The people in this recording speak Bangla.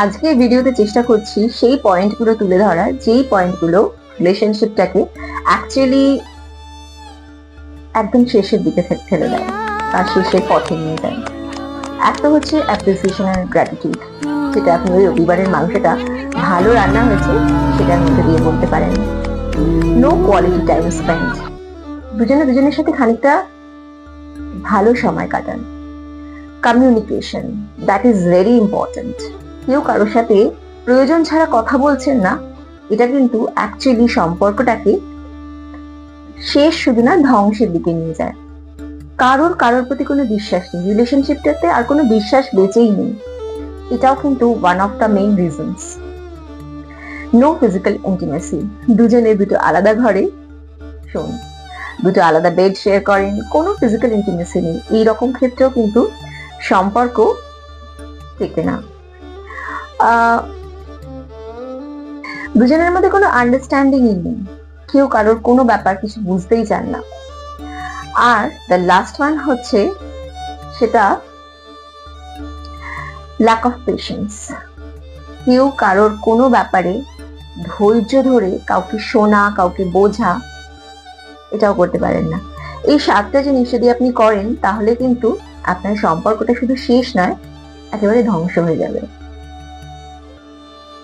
আজকে ভিডিওতে চেষ্টা করছি সেই পয়েন্টগুলো তুলে ধরা, যেই পয়েন্টগুলো রিলেশনশিপটাকে অ্যাকচুয়ালি একদম শেষের দিকে ঠেলে দেয় বা শেষের পথে নিয়ে যায়। একটা হচ্ছে অ্যাপ্রিসিয়েশন আর গ্র্যাটিটিউড, যেটা আপনি ওই রবিবারের মাংসটা ভালো রান্না হয়েছে সেটার মধ্যে দিয়ে বলতে পারেন। নো কোয়ালিটি টাইম স্পেন্ড, দুজনে দুজনের সাথে খানিকটা ভালো সময় কাটান। Communication, that is very important. কেউ কারোর সাথে প্রয়োজন ছাড়া কথা বলছেন না, এটা কিন্তু অ্যাকচুয়ালি সম্পর্কটাকে শেষ শুধু না ধ্বংসের দিকে নিয়ে যায়। কারোর প্রতি কোনো বিশ্বাস নেই, রিলেশনশিপটাতে আর কোনো বিশ্বাস বেঁচেই নেই, এটাও কিন্তু one of the main reasons. No physical intimacy, দুজনে দুটো আলাদা ঘরে শোন, দুটো আলাদা বেড শেয়ার করেন, কোনো ফিজিক্যাল ইন্টিমেসি নেই, এইরকম ক্ষেত্রেও কিন্তু সম্পর্ক টেকে না। দুজনের মধ্যে কোনো আন্ডারস্ট্যান্ডিংই নেই, কেউ কারোর কোনো ব্যাপার কিছু বুঝতেই চান না। আর দ্য লাস্ট ওয়ান হচ্ছে সেটা ল্যাক অফ পেশেন্স, কেউ কারোর কোনো ব্যাপারে ধৈর্য ধরে কাউকে শোনা, কাউকে বোঝা, এটাও করতে পারেন না। এই 7টা জিনিস যদি আপনি করেন তাহলে কিন্তু আপনার সম্পর্কটা শুধু শেষ নয়, একেবারে ধ্বংস হয়ে যাবে।